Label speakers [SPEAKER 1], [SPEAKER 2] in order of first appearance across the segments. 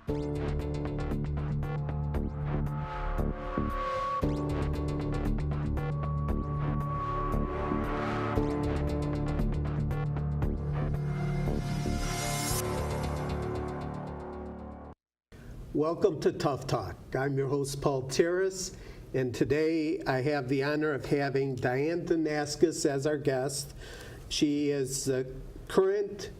[SPEAKER 1] Welcome to Tough Talk. I'm your host, Paul Taros, and today I have the honor of having Diane Dunaskiss as our guest. She is the current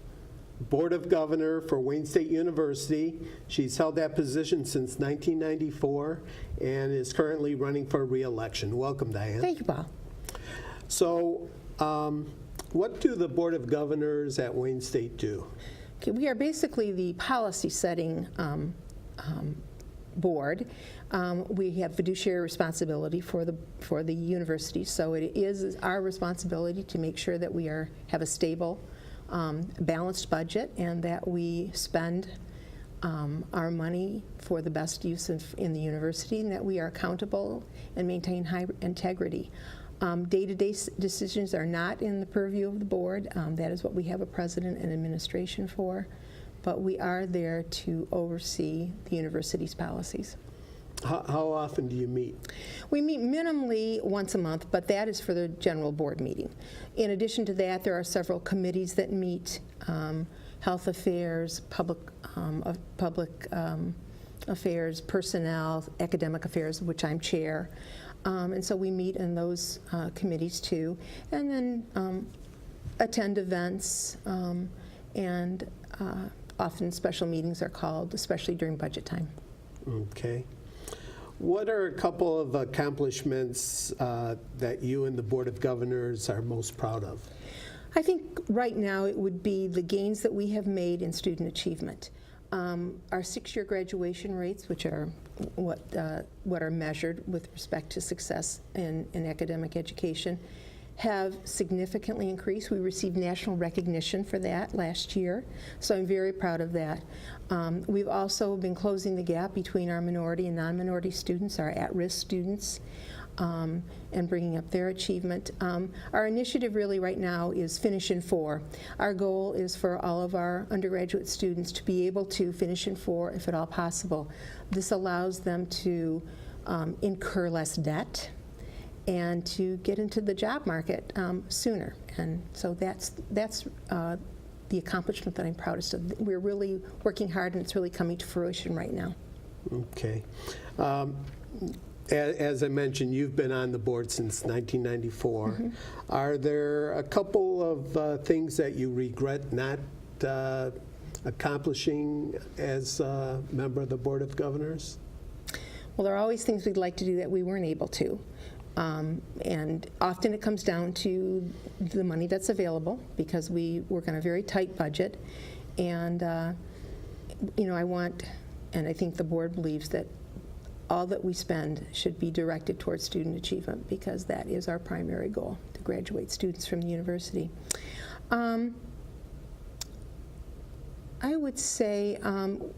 [SPEAKER 1] Board of Governor for Wayne State University. She's held that position since 1994 and is currently running for re-election. Welcome, Diane.
[SPEAKER 2] Thank you, Paul.
[SPEAKER 1] So, what do the Board of Governors at Wayne State do?
[SPEAKER 2] Okay, we are basically the policy-setting board. We have fiduciary responsibility for the university, so it is our responsibility to make sure that we have a stable, balanced budget, and that we spend our money for the best use in the university, and that we are accountable and maintain high integrity. Day-to-day decisions are not in the purview of the board. That is what we have a president and administration for. But we are there to oversee the university's policies.
[SPEAKER 1] How often do you meet?
[SPEAKER 2] We meet minimally once a month, but that is for the general board meeting. In addition to that, there are several committees that meet, health affairs, public affairs, personnel, academic affairs, which I'm chair. And so we meet in those committees too. And then attend events and often special meetings are called, especially during budget time.
[SPEAKER 1] Okay. What are a couple of accomplishments that you and the Board of Governors are most proud of?
[SPEAKER 2] I think right now it would be the gains that we have made in student achievement. Our 6-year graduation rates, which are what are measured with respect to success in academic education, have significantly increased. We received national recognition for that last year, so I'm very proud of that. We've also been closing the gap between our minority and non-minority students, our at-risk students, and bringing up their achievement. Our initiative really right now is Finish in 4. Our goal is for all of our undergraduate students to be able to finish in 4 if at all possible. This allows them to incur less debt and to get into the job market sooner. And so that's the accomplishment that I'm proudest of. We're really working hard, and it's really coming to fruition right now.
[SPEAKER 1] Okay. As I mentioned, you've been on the board since 1994. Mm-hmm. Are there a couple of things that you regret not accomplishing as a member of the Board of Governors?
[SPEAKER 2] Well, there are always things we'd like to do that we weren't able to. And often it comes down to the money that's available, because we work on a very tight budget. And, I want, and I think the board believes that all that we spend should be directed towards student achievement, because that is our primary goal, to graduate students from the university. I would say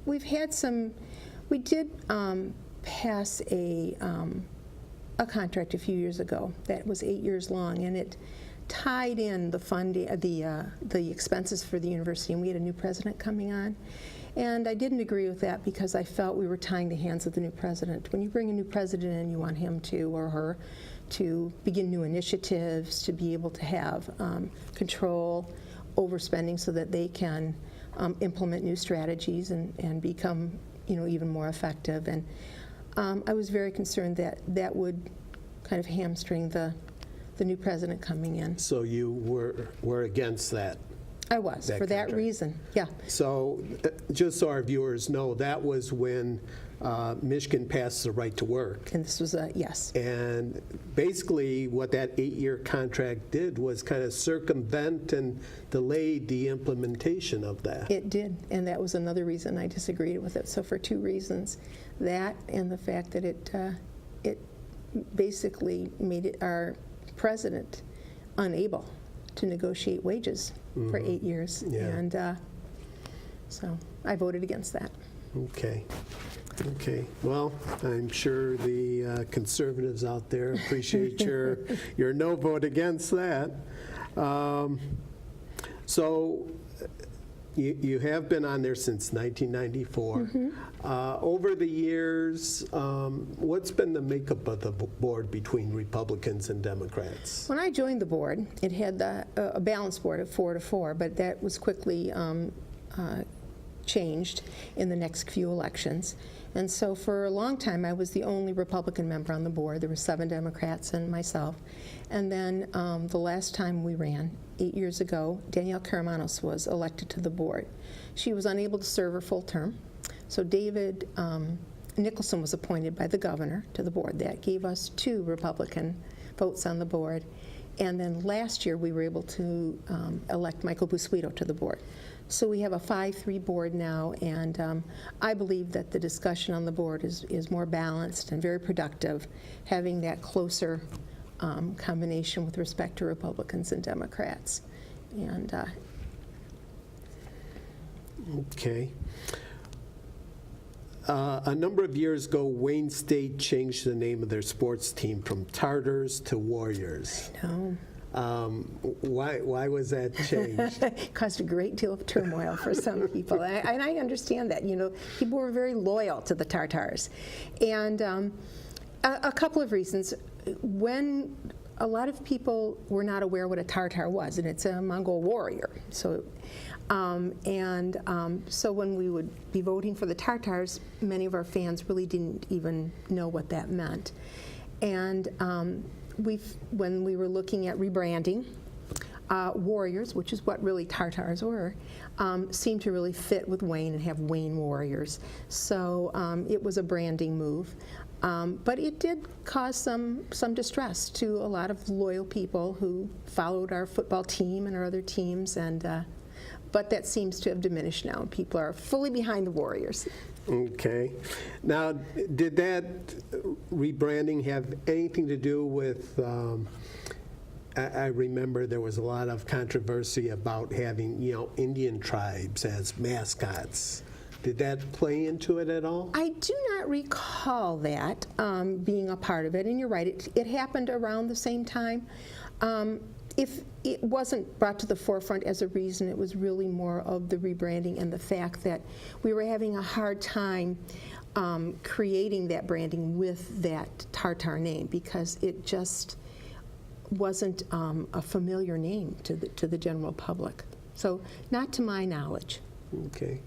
[SPEAKER 2] we did pass a contract a few years ago that was 8 years long, and it tied in the funding, the expenses for the university, and we had a new president coming on. And I didn't agree with that because I felt we were tying the hands of the new president. When you bring a new president in, you want him to, or her, to begin new initiatives, to be able to have control over spending so that they can implement new strategies and become, even more effective. And I was very concerned that that would kind of hamstring the new president coming in.
[SPEAKER 1] So you were against that?
[SPEAKER 2] I was, for that reason, yeah.
[SPEAKER 1] So just so our viewers know, that was when Michigan passed the right to work.
[SPEAKER 2] And this was yes.
[SPEAKER 1] And basically what that 8-year contract did was kind of circumvent and delayed the implementation of that.
[SPEAKER 2] It did, and that was another reason I disagreed with it. So for 2 reasons, that and the fact that it basically made our president unable to negotiate wages for 8 years.
[SPEAKER 1] Yeah.
[SPEAKER 2] And so I voted against that.
[SPEAKER 1] Okay. Okay. Well, I'm sure the conservatives out there appreciate your no vote against that. So You have been on there since 1994. Over the years, what's been the makeup of the board between Republicans and Democrats?
[SPEAKER 2] When I joined the board, it had a balanced board of 4-4, but that was quickly changed in the next few elections. And so for a long time, I was the only Republican member on the board. There were 7 Democrats and myself. And then the last time we ran, 8 years ago, Danielle Karamanos was elected to the board. She was unable to serve her full term, so David Nicholson was appointed by the governor to the board. That gave us 2 Republican votes on the board. And then last year, we were able to elect Michael Bussueto to the board. So we have a 5-3 board now, and I believe that the discussion on the board is more balanced and very productive, having that closer combination with respect to Republicans and Democrats. And
[SPEAKER 1] Okay. A number of years ago, Wayne State changed the name of their sports team from Tartars to Warriors.
[SPEAKER 2] no,
[SPEAKER 1] Why was that changed?
[SPEAKER 2] it caused a great deal of turmoil for some people, and I understand that. You know, people were very loyal to the Tartars, and a couple of reasons. When a lot of people were not aware what a Tartar was, and it's a Mongol warrior. So, so when we would be voting for the Tartars, many of our fans really didn't even know what that meant. And when we were looking at rebranding, Warriors, which is what really Tartars were, seemed to really fit with Wayne and have Wayne Warriors. So it was a branding move. But it did cause some distress to a lot of loyal people who followed our football team and our other teams, and but that seems to have diminished now. People are fully behind the Warriors.
[SPEAKER 1] Okay. Now, did that rebranding have anything to do with, I remember there was a lot of controversy about having, Indian tribes as mascots. Did that play into it at all?
[SPEAKER 2] I do not recall that being a part of it, and you're right, it happened around the same time. If it wasn't brought to the forefront as a reason, it was really more of the rebranding and the fact that we were having a hard time creating that branding with that Tartar name, because it just wasn't a familiar name to the general public. So not to my knowledge.
[SPEAKER 1] Okay.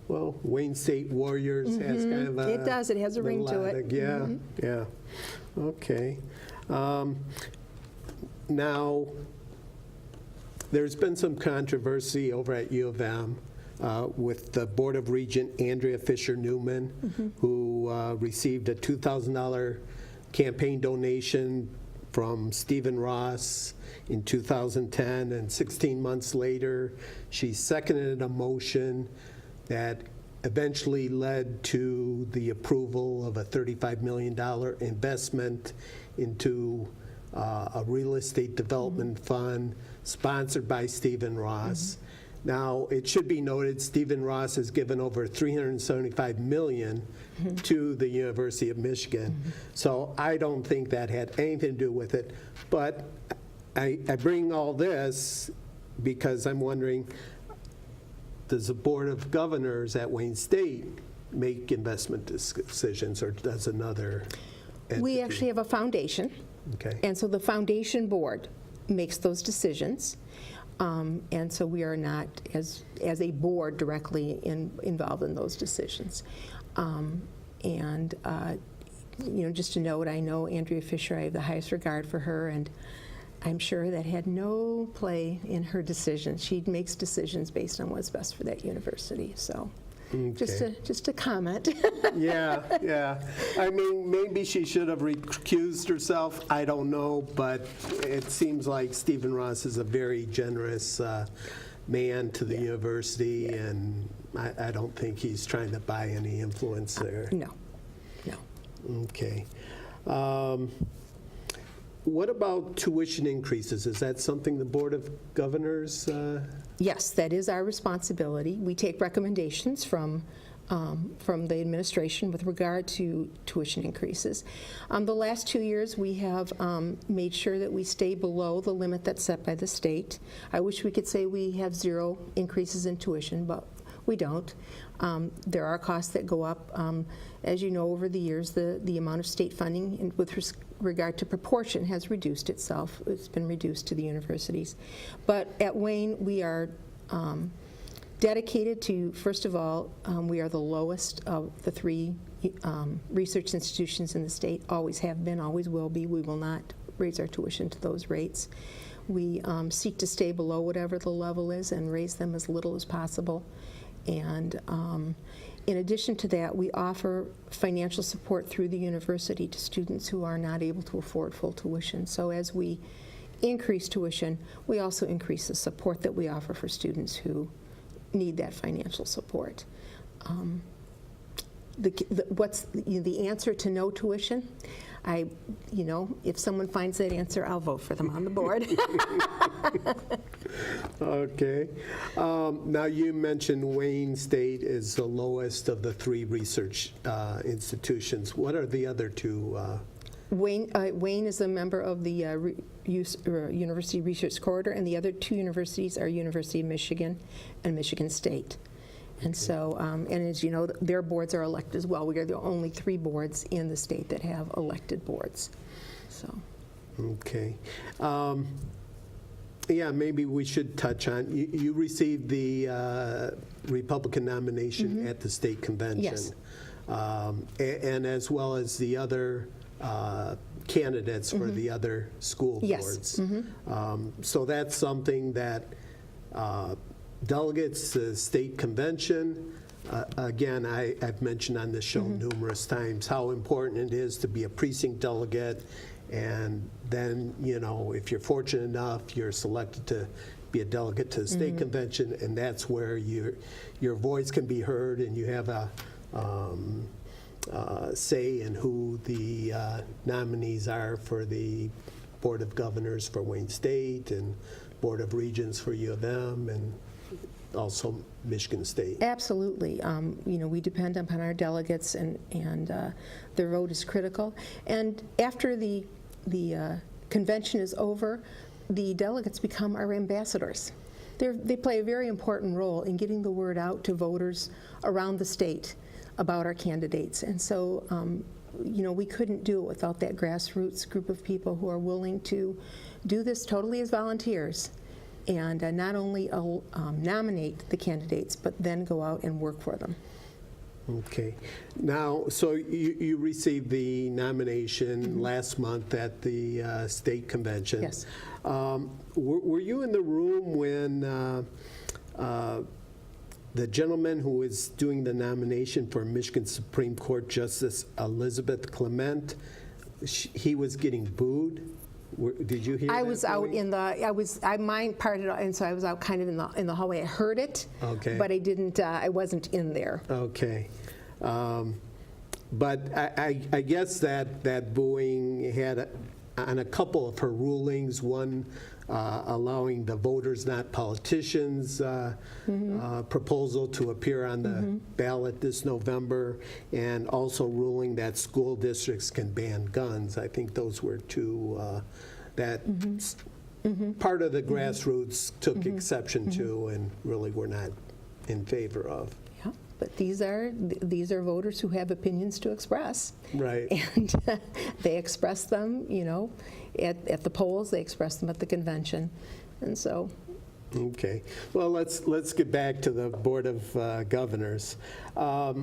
[SPEAKER 1] Well, Wayne State Warriors has kind of a...
[SPEAKER 2] It does. It has a ring to it.
[SPEAKER 1] Yeah, yeah. Okay. Now, there's been some controversy over at U of M with the Board of Regent Andrea Fisher-Newman, who received a $2,000 campaign donation from Stephen Ross in 2010, and 16 months later, she seconded a motion that eventually led to the approval of a $35 million investment into a real estate development fund sponsored by Stephen Ross. Now, it should be noted, Stephen Ross has given over $375 million to the University of Michigan. So I don't think that had anything to do with it. But I bring all this because I'm wondering, does the Board of Governors at Wayne State make investment decisions, or does another entity?
[SPEAKER 2] We actually have a foundation.
[SPEAKER 1] Okay.
[SPEAKER 2] And so the foundation board makes those decisions. And so we are not, as a board, directly involved in those decisions. Just to note, I know Andrea Fisher, I have the highest regard for her, and I'm sure that had no play in her decisions. She makes decisions based on what's best for that university. So,
[SPEAKER 1] Okay.
[SPEAKER 2] just a comment.
[SPEAKER 1] Yeah. I mean, maybe she should have recused herself. I don't know, but it seems like Stephen Ross is a very generous man to the university, and I don't think he's trying to buy any influence there.
[SPEAKER 2] No.
[SPEAKER 1] Okay. What about tuition increases? Is that something the Board of Governors?
[SPEAKER 2] Yes, that is our responsibility. We take recommendations from from the administration with regard to tuition increases. The last 2 years, we have made sure that we stay below the limit that's set by the state. I wish we could say we have 0 increases in tuition, but we don't. There are costs that go up. As you know, over the years, the amount of state funding with regard to proportion has reduced itself. It's been reduced to the universities. But at Wayne, we are dedicated to, first of all, we are the lowest of the 3 research institutions in the state, always have been, always will be. We will not raise our tuition to those rates. We seek to stay below whatever the level is and raise them as little as possible. And in addition to that, we offer financial support through the university to students who are not able to afford full tuition. So as we increase tuition, we also increase the support that we offer for students who need that financial support. What's the answer to no tuition? If someone finds that answer, I'll vote for them on the board.
[SPEAKER 1] Okay. Now, you mentioned Wayne State is the lowest of the 3 research institutions. What are the other 2?
[SPEAKER 2] Wayne is a member of the University Research Corridor, and the other 2 universities are University of Michigan and Michigan State. And so, and as you know, their boards are elected as well. We are the only 3 boards in the state that have elected boards. So. Okay.
[SPEAKER 1] Yeah, maybe we should touch on, you received the Republican nomination at the state convention.
[SPEAKER 2] Yes.
[SPEAKER 1] And as well as the other candidates for the other school boards. So that's something that delegates to the state convention, again, I've mentioned on this show numerous times how important it is to be a precinct delegate, and then, if you're fortunate enough, you're selected to be a delegate to the state convention, and that's where your voice can be heard, and you have a say in who the nominees are for the Board of Governors for Wayne State and Board of Regents for U of M, and also Michigan State.
[SPEAKER 2] Absolutely. We depend upon our delegates, and their vote is critical. And after the convention is over, the delegates become our ambassadors. They play a very important role in getting the word out to voters around the state about our candidates. And so, we couldn't do it without that grassroots group of people who are willing to do this totally as volunteers, and not only nominate the candidates, but then go out and work for them.
[SPEAKER 1] Okay. Now, so you received the nomination last month at the state convention.
[SPEAKER 2] Yes.
[SPEAKER 1] Were you in the room when the gentleman who was doing the nomination for Michigan Supreme Court Justice Elizabeth Clement, he was getting booed? Did you hear that?
[SPEAKER 2] I was out in the, mine parted, and so I was out kind of in the hallway. I heard it, but I didn't, I wasn't in there.
[SPEAKER 1] Okay. But I guess that booing had on a couple of her rulings, one allowing the voters, not politicians, proposal to appear on the ballot this November, and also ruling that school districts can ban guns. I think those were 2 that part of the grassroots took exception to and really were not in favor of.
[SPEAKER 2] Yeah, but these are voters who have opinions to express.
[SPEAKER 1] Right.
[SPEAKER 2] And they express them, at the polls, they express them at the convention, and so.
[SPEAKER 1] Okay. Well, let's get back to the Board of Governors. A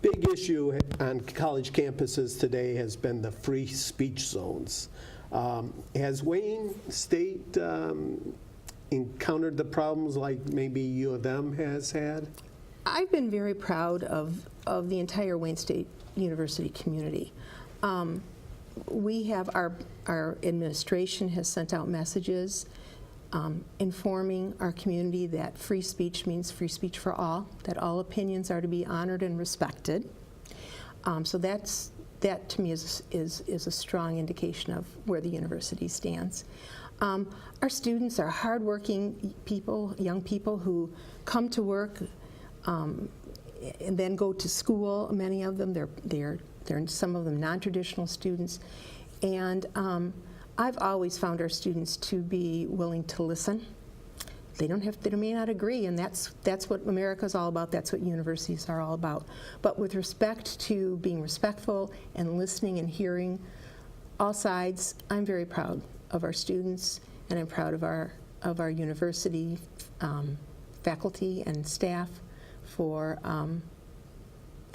[SPEAKER 1] big issue on college campuses today has been the free speech zones. Has Wayne State encountered the problems like maybe U of M has had?
[SPEAKER 2] I've been very proud of the entire Wayne State University community. We have our administration has sent out messages informing our community that free speech means free speech for all, that all opinions are to be honored and respected. So that to me is a strong indication of where the university stands. Our students are hardworking people, young people who come to work and then go to school. Many of them, they're some of them non-traditional students, and I've always found our students to be willing to listen. They may not agree, and that's what America's all about. That's what universities are all about. But with respect to being respectful and listening and hearing all sides, I'm very proud of our students, and I'm proud of our university faculty and staff for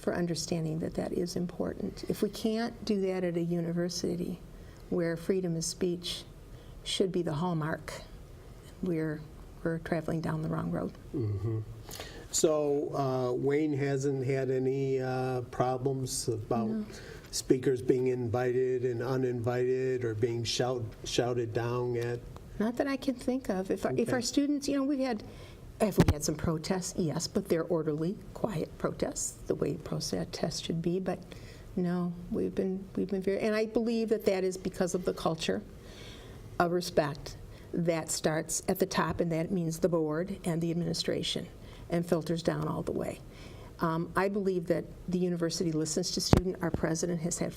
[SPEAKER 2] understanding that is important. If we can't do that at a university where freedom of speech should be the hallmark, we're traveling down the wrong road.
[SPEAKER 1] Mm-hmm. So Wayne hasn't had any problems about speakers being invited and uninvited or being shouted down at?
[SPEAKER 2] Not that I can think of. If our students, have we had some protests? Yes, but they're orderly, quiet protests, the way protests should be. But no, we've been very, and I believe that is because of the culture of respect that starts at the top, and that means the board and the administration, and filters down all the way. I believe that the university listens to students. Our president has had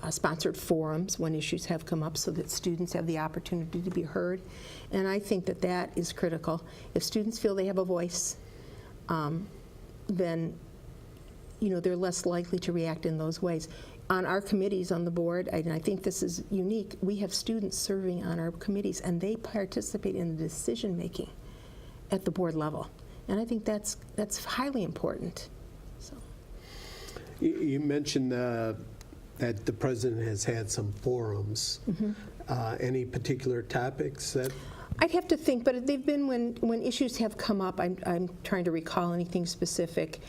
[SPEAKER 2] sponsored forums when issues have come up so that students have the opportunity to be heard, and I think that is critical. If students feel they have a voice, then they're less likely to react in those ways. On our committees on the board, and I think this is unique, we have students serving on our committees, and they participate in the decision-making at the board level. And I think that's highly important. So.
[SPEAKER 1] You mentioned that the president has had some forums. Mm-hmm. Any particular topics that?
[SPEAKER 2] I'd have to think, but they've been when issues have come up. I'm trying to recall anything specific.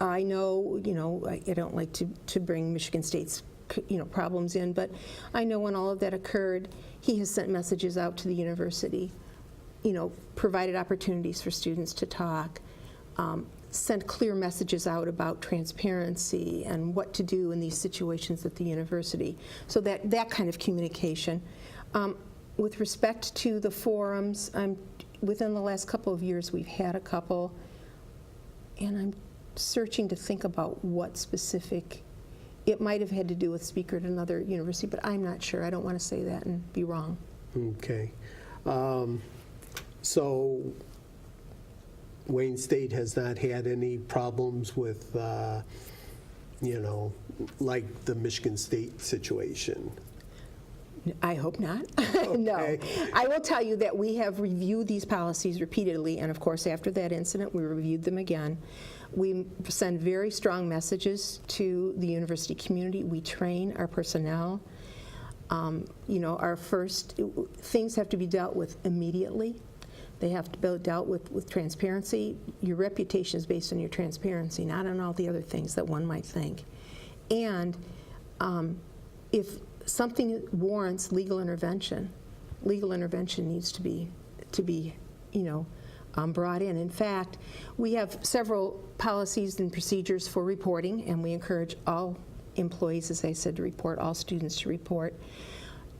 [SPEAKER 2] I know, I don't like to bring Michigan State's, problems in, but I know when all of that occurred, he has sent messages out to the university, provided opportunities for students to talk, sent clear messages out about transparency and what to do in these situations at the university. So that kind of communication. With respect to the forums, within the last couple of years, we've had a couple, and I'm searching to think about what specific. It might have had to do with speaker at another university, but I'm not sure. I don't want to say that and be wrong.
[SPEAKER 1] Okay. So Wayne State has not had any problems with, like the Michigan State situation?
[SPEAKER 2] I hope not.
[SPEAKER 1] Okay.
[SPEAKER 2] No. I will tell you that we have reviewed these policies repeatedly, and of course after that incident we reviewed them again. We send very strong messages to the university community. We train our personnel. Our first things have to be dealt with immediately. They have to be dealt with transparency. Your reputation is based on your transparency, not on all the other things that one might think. And if something warrants legal intervention needs to be brought in. In fact, we have several policies and procedures for reporting, and we encourage all employees, as I said, to report, all students to report.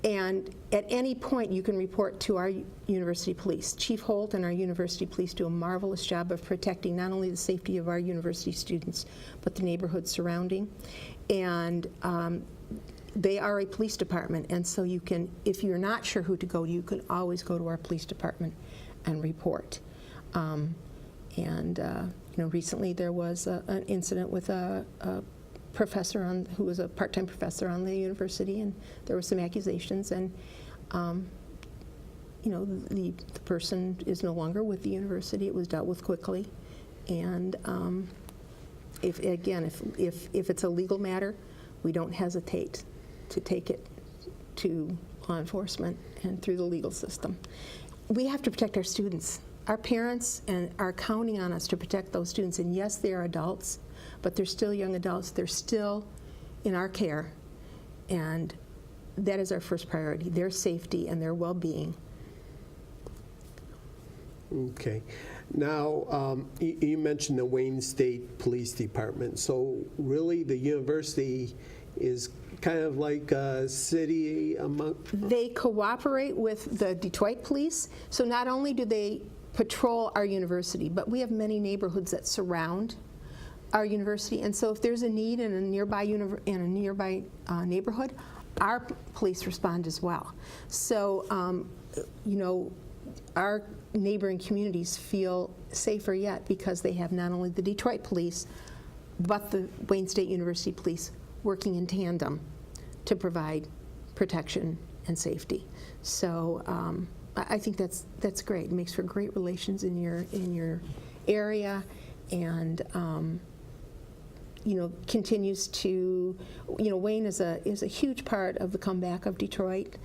[SPEAKER 2] And at any point, you can report to our university police. Chief Holt and our university police do a marvelous job of protecting not only the safety of our university students, but the neighborhood surrounding. And they are a police department, and so you can, if you're not sure who to go to, you can always go to our police department and report. Recently there was an incident with a professor who was a part-time professor on the university, and there were some accusations, and the person is no longer with the university. It was dealt with quickly, and if it's a legal matter, we don't hesitate to take it to law enforcement and through the legal system. We have to protect our students. Our parents are counting on us to protect those students, and yes, they are adults, but they're still young adults. They're still in our care, and that is our first priority, their safety and their well-being.
[SPEAKER 1] Okay. Now, you mentioned the Wayne State Police Department. So really the university is kind of like a city among...
[SPEAKER 2] They cooperate with the Detroit police, so not only do they patrol our university, but we have many neighborhoods that surround our university, and so if there's a need in a nearby neighborhood, our police respond as well. So, our neighboring communities feel safer yet because they have not only the Detroit Police, but the Wayne State University Police working in tandem to provide protection and safety. So I think that's great. It makes for great relations in your area, and continues to, Wayne is a huge part of the comeback of Detroit.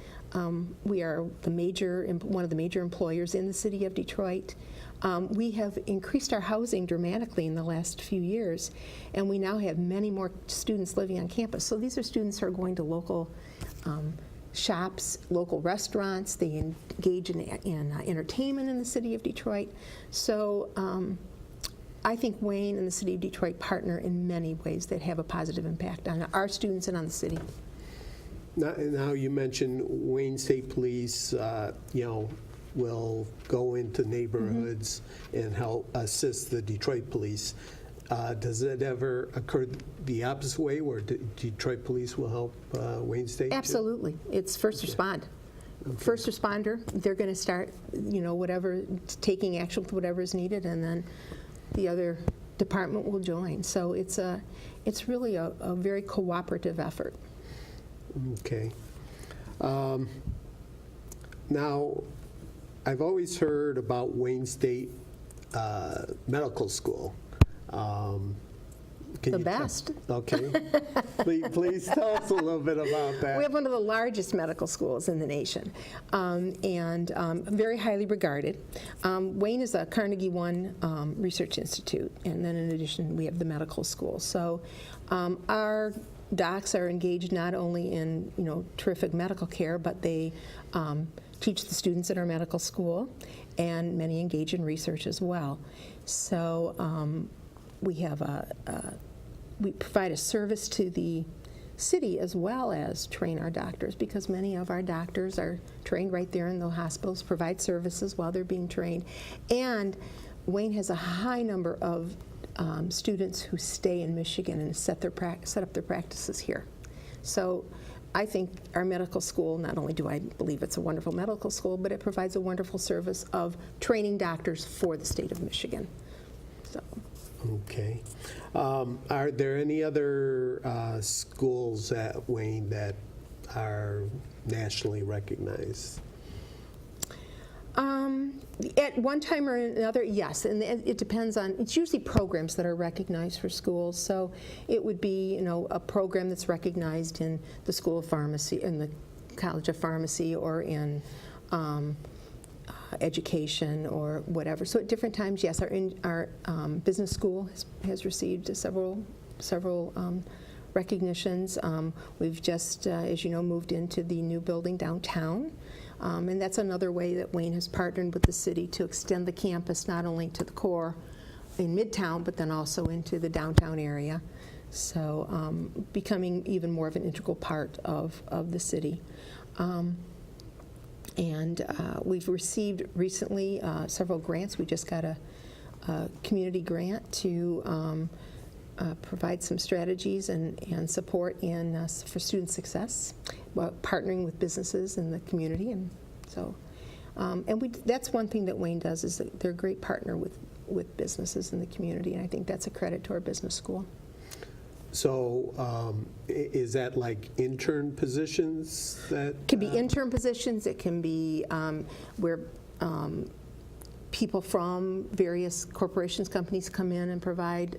[SPEAKER 2] We are one of the major employers in the city of Detroit. We have increased our housing dramatically in the last few years, and we now have many more students living on campus. So these are students who are going to local shops, local restaurants. They engage in entertainment in the city of Detroit. So I think Wayne and the city of Detroit partner in many ways that have a positive impact on our students and on the city.
[SPEAKER 1] Now you mentioned Wayne State Police, will go into neighborhoods and help assist the Detroit Police. Does it ever occur the opposite way, where Detroit Police will help Wayne State?
[SPEAKER 2] Absolutely. It's first respond. Okay. First responder, they're going to start, taking action with whatever is needed, and then the other department will join. So it's really a very cooperative effort.
[SPEAKER 1] Okay. Now, I've always heard about Wayne State Medical School.
[SPEAKER 2] The best.
[SPEAKER 1] Okay. Please tell us a little bit about that.
[SPEAKER 2] We have one of the largest medical schools in the nation, and very highly regarded. Wayne is a Carnegie One research institute, and then in addition, we have the medical school. So our docs are engaged not only in terrific medical care, but they teach the students at our medical school, and many engage in research as well. So we provide a service to the city as well as train our doctors, because many of our doctors are trained right there in the hospitals, provide services while they're being trained. And Wayne has a high number of students who stay in Michigan and set up their practices here. So I think our medical school, not only do I believe it's a wonderful medical school, but it provides a wonderful service of training doctors for the state of Michigan. So.
[SPEAKER 1] Okay. Are there any other schools at Wayne that are nationally recognized?
[SPEAKER 2] At one time or another, yes, and it depends on, it's usually programs that are recognized for schools. So it would be, a program that's recognized in the School of Pharmacy, in the College of Pharmacy, or in education or whatever. So at different times, yes, our business school has received several recognitions. We've just, as you know, moved into the new building downtown. And that's another way that Wayne has partnered with the city to extend the campus not only to the core in Midtown, but then also into the downtown area. So becoming even more of an integral part of the city. And we've received recently several grants. We just got a community grant to provide some strategies and support for student success, partnering with businesses in the community. And so, that's one thing that Wayne does, is that they're a great partner with businesses in the community, and I think that's a credit to our business school.
[SPEAKER 1] So is that like intern positions that?
[SPEAKER 2] It can be intern positions. It can be where people from various corporations, companies come in and provide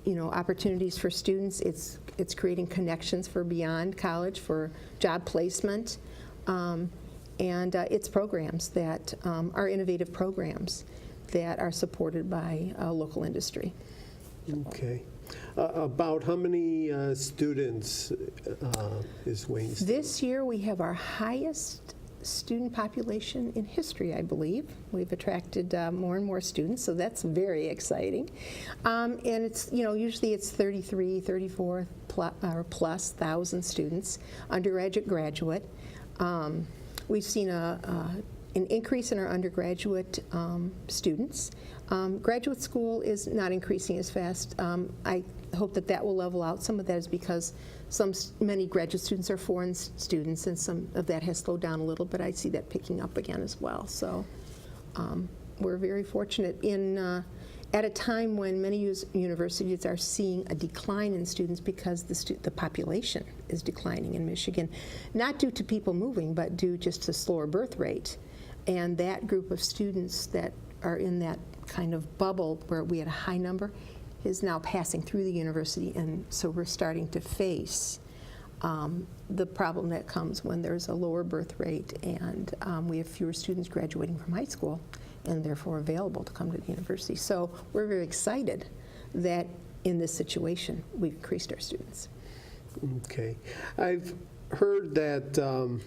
[SPEAKER 2] opportunities for students. It's creating connections for beyond college, for job placement, and it's programs that are innovative programs that are supported by local industry.
[SPEAKER 1] Okay. About how many students is Wayne State?
[SPEAKER 2] This year we have our highest student population in history, I believe. We've attracted more and more students, so that's very exciting. And it's, usually it's 34 plus thousand students, undergraduate, graduate. We've seen a an increase in our undergraduate students. Graduate school is not increasing as fast. I hope that that will level out. Some of that is because many graduate students are foreign students, and some of that has slowed down a little, but I see that picking up again as well. So we're very fortunate at a time when many universities are seeing a decline in students because the population is declining in Michigan, not due to people moving, but due just to slower birth rate. And that group of students that are in that kind of bubble where we had a high number is now passing through the university, and so we're starting to face the problem that comes when there's a lower birth rate and we have fewer students graduating from high school and therefore available to come to the university. So we're very excited that in this situation we've increased our students.
[SPEAKER 1] Okay. I've heard that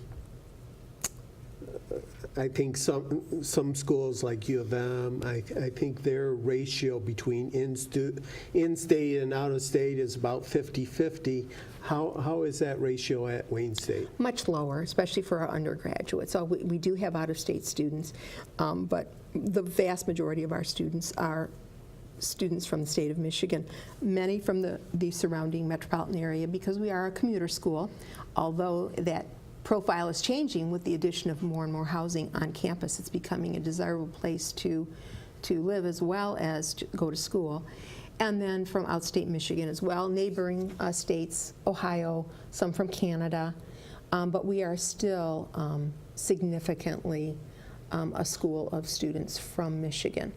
[SPEAKER 1] I think some schools like U of M, I think their ratio between in-state and out-of-state is about 50-50. How is that ratio at Wayne State?
[SPEAKER 2] Much lower, especially for our undergraduates. So we do have out-of-state students, but the vast majority of our students are students from the state of Michigan, many from the surrounding metropolitan area, because we are a commuter school, although that profile is changing with the addition of more and more housing on campus. It's becoming a desirable place to live as well as to go to school. And then from outstate Michigan as well, neighboring states, Ohio, some from Canada, but we are still significantly a school of students from Michigan.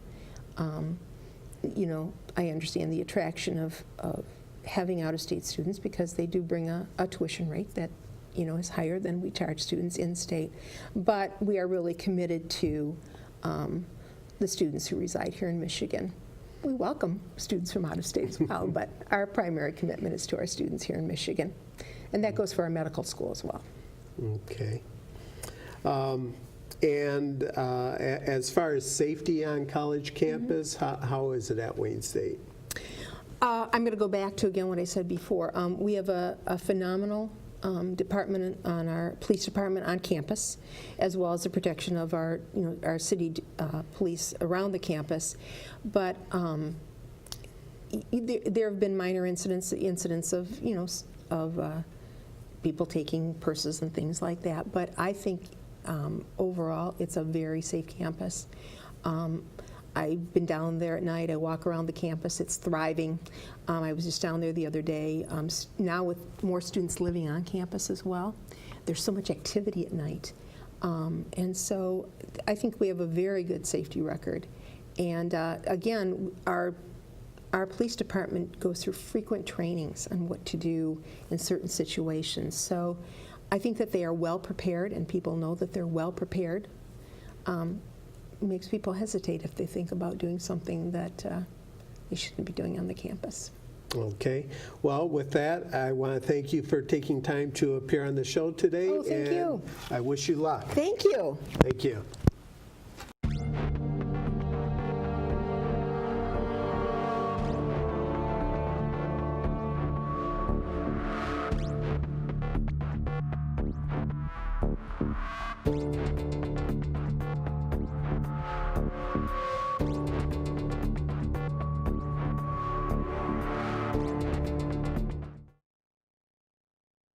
[SPEAKER 2] You know, I understand the attraction of having out-of-state students because they do bring a tuition rate that is higher than we charge students in-state. But we are really committed to the students who reside here in Michigan. We welcome students from out of state as well, but our primary commitment is to our students here in Michigan. And that goes for our medical school as well.
[SPEAKER 1] Okay. And as far as safety on college campus, how is it at Wayne State?
[SPEAKER 2] I'm going to go back to, again, what I said before. We have a phenomenal department on our police department on campus, as well as the protection of our city police around the campus. But there have been minor incidents of people taking purses and things like that. But I think overall it's a very safe campus. I've been down there at night. I walk around the campus. It's thriving. I was just down there the other day. Now with more students living on campus as well, there's so much activity at night. And so I think we have a very good safety record. And again, our police department goes through frequent trainings on what to do in certain situations. So I think that they are well prepared, and people know that they're well prepared. Makes people hesitate if they think about doing something that they shouldn't be doing on the campus.
[SPEAKER 1] Okay. Well, with that, I want to thank you for taking time to appear on the show today.
[SPEAKER 2] Oh, thank you.
[SPEAKER 1] I wish you luck.
[SPEAKER 2] Thank you.
[SPEAKER 1] Thank you.